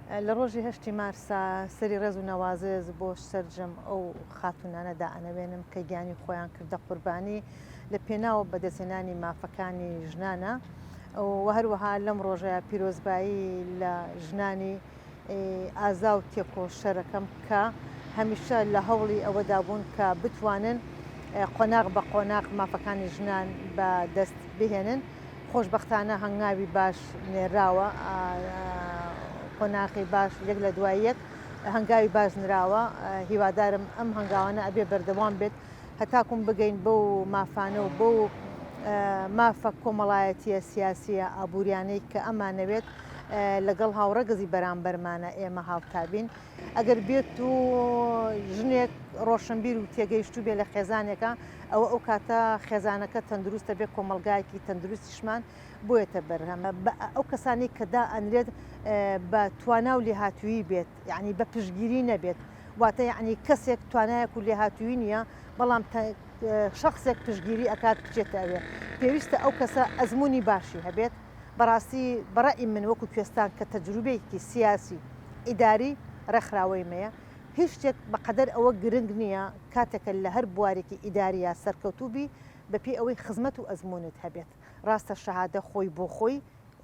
لە ڕۆژی هەشتی مارسا سەری ڕێز و نەوازێز بۆ سەررجەم ئەو خاتونانەدا ئەنەوێنم کە گیانی خۆیان کردە قوربانی لە پێناوە بەدەستێنانی مافەکانی ژنانە و هەروەها لەم ڕۆژەیە پیرۆزبایی لە ژنانی ئازا و تێکۆشەرەکەم کە هەمیشە لە هەوڵی ئەوەدا بوون کە بتوانن قۆناغ بە قۆناغ مافەکانی ژنان بە دەست بهێنن. خۆشببختانە هەنگاوی باش نێراوە، قۆناغی باش یەک لە دوای یەک هەنگاوی باش نراوە. هیوادارم ئەم هەنگاوانە ئەبێ بەردەوام بێت هەتاکوم بگەین بەو مافانە و بەو مافە کۆمەڵایەتیە سیاسیە ئابوووریانەی کە ئەمانەوێت لەگەڵ هاوڕەگەزی بەرامبەرمانە ئێمە هاوتابین. ئەگەر بێت و ژنێک ڕۆشنبیر و تێگەیشتو بێ لە خێزانێکە ئەوە ئەو کاتە خێزانەکە تەندروستە بێت، کۆمەلگایەکی تەندروستیشمان بۆیەتە بەرهەمە. ئەو کەسانی کەدا ئەنرێت بە توانا و لێهاتووی بێت، یعنی بە پشگیری نەبێت، واتە یعنی کەسێک توانایەک و لێهاتووی نییە بەڵام شخصێک پشگیری ئەکات بچێتە ئەوێ. پێویستە ئەو کەسە ئەزمموی باشی هەبێت. بەڕاستی بەڕای من وەکو کوێستان کە تەجروبەیەکی سیاسی ئیداری ڕێکخراوەیمەیە، هیچ شتێک بەقەدەر ئەوە گرنگ نییە کاتێکە لە هەر بوارێکی ئیداریە سەرکەوتوبی بەپی ئەوەی خزمەت و ئەزمونت هەبێت. ڕاستە شەهادە خۆی بۆ خۆی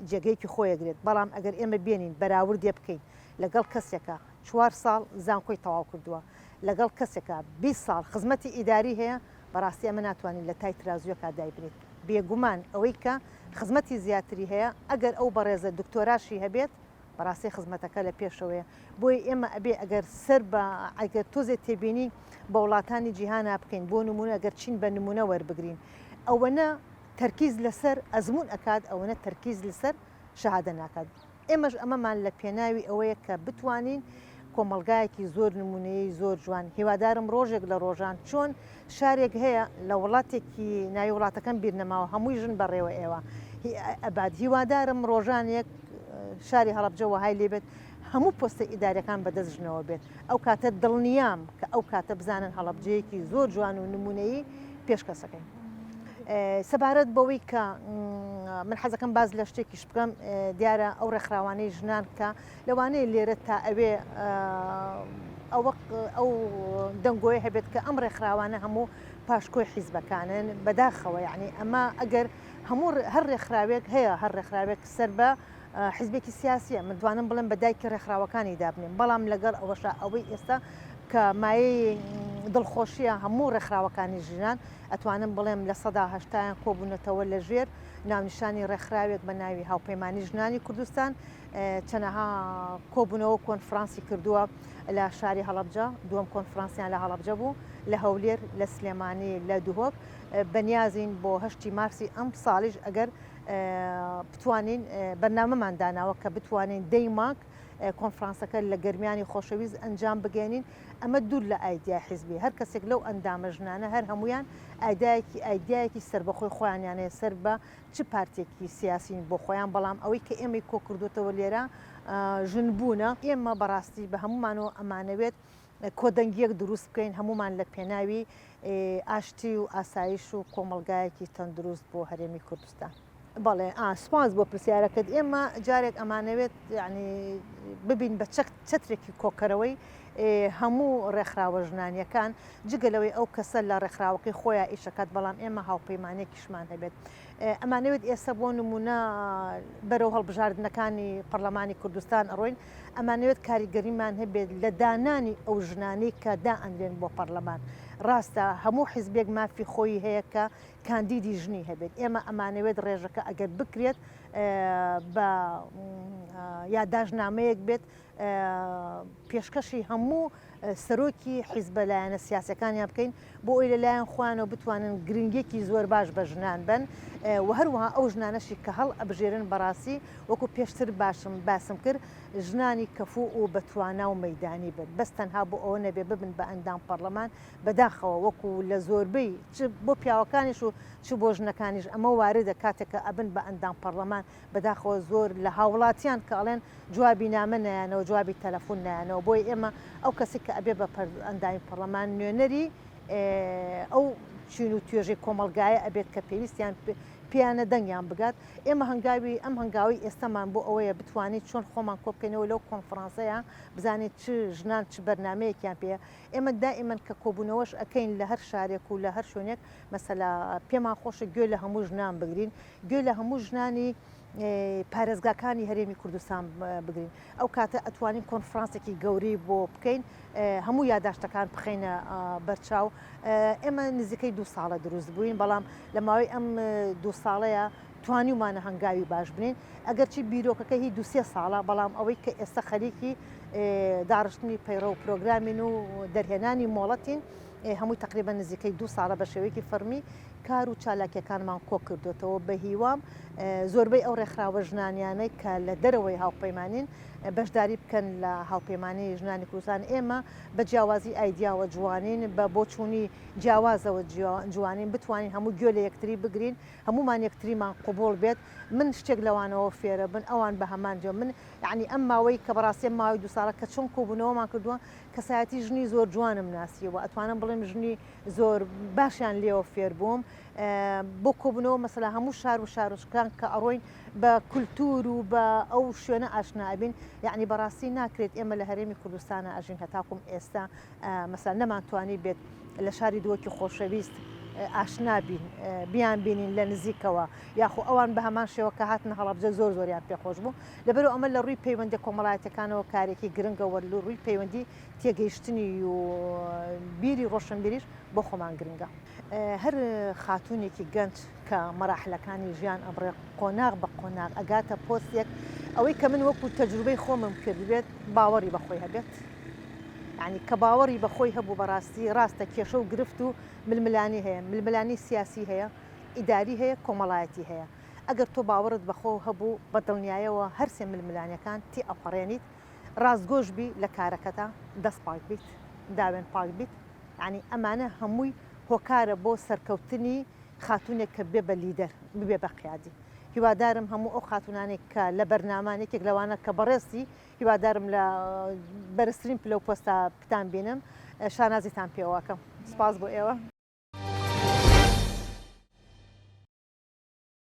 جێگەیەکی خۆیەگرێت، بەڵام ئەگەر ئێمە بێنین بەراوردێ بکەین لەگەڵ کەسێکە 4 ساڵ زانکۆی تەواو کردووە، لەگەڵ کەسێکە 20 ساڵ خزمەتی ئیداری هەیە، بەڕاستی ئەمە ناتوانین لە تای ترازوەکە دایبرێت. بێگومان ئەوەی کە خزمەتی زیاتری هەیە ئەگەر ئەو بەڕێزە دکتۆراشی هەبێت بەڕاستی خزمەتەکە لە پێشەوەیە. بۆی ئێمە ئەبێ ئەگەر سەر بە ئەگەر تۆزێت تێبینی بە وڵاتانی جیهانا بکەین بۆ نمونە ئەگەر چین بە نمونە وەربگرین، ئەوەنە تەرکیز لەسەر ئەزمون ئەکات، ئەوەنە تەرکیز لەسەر شەهادە ناکات. ئێمەش ئەمەمان لە پێناوی ئەوەیە کە بتوانین کۆمەلگایەکی زۆر نمونەیە زۆر جوان. هیوادارم ڕۆژێک لە ڕۆژان چۆن شارێک هەیە لە وڵاتێکی ناوی وڵاتەکەم بیرنەماوە هەمووی ژن بەڕێوە ئێوە ئەباد. هیوادارم ڕۆژانێک شاری هەڵەبجەوە های لێبێت هەموو پۆستە ئیدارەکان بەدەست ژنەوە بێت. ئەو کاتە دڵنیام کە ئەو کاتە بزانن هەڵەبجەیەکی زۆر جوان و نمونەیی پێشکەسەکەین. سەبارەت بەوەی کە من حەزەکەم باز لە شتێکیش بکەم، دیارە ئەو ڕێکخراوانەی ژنان کە لەوانەیە لێرە تا ئەوێ ئەو دەنگۆی هەبێت کە ئەم ڕێکخراوانە هەموو پاشکۆی حیزبەکانن بەداخەوە. یعنی ئەمە ئەگەر هەموو هەر ڕێکخراوێک هەیە، هەر ڕێکخراوێک سەر بە حیزبێکی سیاسیە من دوانم بڵێن بە دایکی ڕێکخراوەکانی دابنێن، بەڵام لەگەڵ ئەوەشە ئەوەی ئێستا کە مایەی دڵخۆشیە هەموو ڕێکخراوەکانی ژنان ئەتوانم بڵێم لە 1970 کۆبوونەتەوە لە ژێر ناونیشانی ڕێکخراوێک بە ناوی هاوپەیمانی ژنانی کوردستان. چەنەها کۆبوونەوە کۆنفرانسی کردووە لە شاری هەڵەبجە، دووەم کۆنفرانسیان لە هەڵەبجە بوو، لە هەولێر، لە سلێمانی، لە دوهۆک. بەنیازین بۆ هەشتی مارسی ئەم ساڵیش ئەگەر بتوانین بەرنامەمان داناوە کە بتوانین دەی مانگ کۆنفرانسەکە لە گەرمیانی خۆشەویست ئەنجام بگەێنین. ئەمە دوور لە ئایدیا حیزبی، هەر کەسێک لەو ئەندامە ژنانە هەر هەمویان ئایدایەکی سربەخۆی خۆیانیانەیە سەر بە چ پارتێکی سیاسین بۆ خۆیان، بەڵام ئەوەی کە ئێمەی کۆ کردوتەوە لێرە ژنبوونە. ئێمە بەڕاستی بە هەمومانەوە ئەمانەوێت کۆدەنگیەک دروست بکەین هەمومان لە پێناوی ئاشتی و ئاسایش و کۆمەلگایەکی تەندروست بۆ هەرێمی کوردستان. بەڵێ سپاس بۆ پرسیارەکەت. ئێمە جارێک ئەمانەوێت یعنی ببین بە چەترێکی کۆکەرەوەی هەموو ڕێکخراوە ژنانیەکان جگەلەوەی ئەو کەسە لە ڕێکخراوەکەی خۆیان ئیشەکەات، بەڵام ئێمە هاوپەیمانێکیشمان هەبێت. ئەمانەوێت ئێستا بۆ نمونە بەرەو هەڵبژاردنەکانی پەرلەمانی کوردستان ئەڕۆین، ئەمانەوێت کاریگەریمان هەبێت لە دانانی ئەو ژنانەی کە دائەنرێن بۆ پەرلەمان. ڕاستە هەموو حیزبێک مافی خۆی هەیە کە کاندیدی ژنی هەبێت. ئێمە ئەمانەوێت ڕێژەکە ئەگەر بکرێت بە یادداشتنامەیەک بێت پێشکەشی هەموو سەرۆکی حیزبە لایەنە سیاسەکانیان بکەین بۆ ئەوی لەلایەن خوانەوە بتوانن گرنگێکی زۆر باش بە ژنان بن و هەروەها ئەو ژنانەشی کە هەڵ ئەبژێرن بەڕاستی وەکو پێشتر باسم کرد ژنانی کەفوو و بەتوانە و مەیدانی بن، بەس تەنها بۆ ئەوە نەبێ ببن بە ئەندام پەرلەمان بەداخەوە وەکو لە زۆربەی بۆ پیاوەکانیش و چ بۆ ژنەکانیش ئەمە واردە کاتێکە ئەبن بە ئەندام پەرلەمان بەداخەوە زۆر لە هاوڵاتیان کە ئەڵێن جوابی نامە نایانەوە، جوابی تەلەفۆن نایانەوە. بۆی ئێمە ئەو کەسی کە ئەبێ بە ئەندامی پەرلەمان نوێنەری ئەو چین و توێژەی کۆمەلگایە ئەبێت کە پێویستیان پیانە دەنگیان بگات ئێمە هەنگاوی ئەم هەنگاوی ئێستامان بۆ ئەوەیە بتوانیت چۆن خۆمان کۆبکەنەوە لەو کۆنفرانسەیە بزانێت چ ژنان چ بەرنمەیەکیان پێ ئێمە دائیمەن کە کۆبوونەوەش ئەەکەین لە هەر شارێک و لە هەر شوێنێک مەسەلا پێمان خۆشە گوێ لە هەموو ژنان بگرین گوێ لە هەموو ژنانی پارێزگاکانی هەرێمی کوردستان بگرین ئەو کاتە ئەتوانین کۆنفرانسێکی گەورەی بۆ بکەین هەموو یاداشتەکان بخینە بەرچاو ئێمە نزیکەی 2 ساڵە دروست بووین بەڵام لە ماوەی ئەم 2 ساڵەیە توانیمانە هەنگاوی باش بنین ئەگەرچی بیرۆکەکە هی 2-3 ساڵە بەڵام ئەوەی کە ئێستا خەریکی داڕشتنی پەیڕە و پرۆگرامین و دەرهێنانی مۆڵەتین هەمووی تقریبا نزیکەی 2 ساڵە بە شێوەیەکی فەرمی کار و چالاکیەکانمان کۆ کردوێتەوە بە هیوام زۆربەی ئەو ڕێکخراوە ژنانیانەی کە لە دەرەوەی هاوپەیمانین بەشداری بکەن لە هاوپەیمانی ژنانی کوردستان ئێمە بە جیاوازی ئایدیاوە جوانین بە بۆچوونی جیاوازەوە جوانین بتوانین هەموو گوێ لە یەکتری بگرین هەمومان یەکتریمان قوبوڵ بێت من شتێک لەوانەوە فێرە بن ئەوان بە هەمانجا من یعنی ئەم ماوەی کە بەڕاستی ماوەی 2 ساڵە کە چۆن کۆبوونەوەمان کردووە کەسایەتی ژنی زۆر جوانم ناسیەوە ئەتوانم بڵێم ژنی زۆر باشیان لێەوە فێر بووم بۆ کۆبوونەوە مەسەلا هەموو شار و شارشکان کە ئەڕۆین بە کولتور و بە ئەو شوێنە ئاشنابین یعنی بەڕاستی ناکرێت ئێمە لە هەرێمی کوردستانە ئەژین هەتاکوم ئێستا مەسەلا نەمانتوانی بێت لە شاری دووەکی خۆشەویست ئاشنابین بیان بینین لە نزیکەوە یاخۆ ئەوان بە هەمان شێوە کە هاتن هەڵەبجە زۆر زۆریان پێخۆش بوو لەبەرەوە ئەمە لە ڕووی پەیوەندی کۆمەڵایەتەکانەوە کارێکی گرنگەوە لە ڕووی پەیوەندی تێگەیشتنی و بیری ڕۆشنبیریش بۆ خۆمان گرنگە هەر خاتونێکی گەنج کە مەراحلەکانی ژیان ئەبڕێ قۆناغ بە قۆناغ ئەگاتە پۆستێک ئەوەی کە من وەکو تەجروبەی خۆمم کردبێت باوەڕی بەخۆی هەبێت یعنی کە باوەڕی بەخۆی هەبوو بەڕاستی ڕاستە کێشە و گرفت و ململانی هەیە ململانی سیاسی هەیە ئیداری هەیە کۆمەڵایەتی هەیە ئەگەر تۆ باوەڕت بەخۆ هەبوو بە دڵنیایەوە هەرسێ ململانیەکان تی ئەپەڕێنیت ڕاستگۆش بی لە کارەکەتا دەست پاک بیت داوێن پاک بیت ینی ئەمانە هەمووی هۆکارە بۆ سەرکەوتنی خاتونێک کە بێ بە لیدەر ببێ بە قیادی هیوادارم هەموو ئەو خاتونانێک کە لە بەرنامانێکێک لەوانە کە بەڕێستی هیوادارم لە بەرزترین پلە و پۆستا پتان بینم شانازیتان پێوەکەم سپاس بۆ ئێوە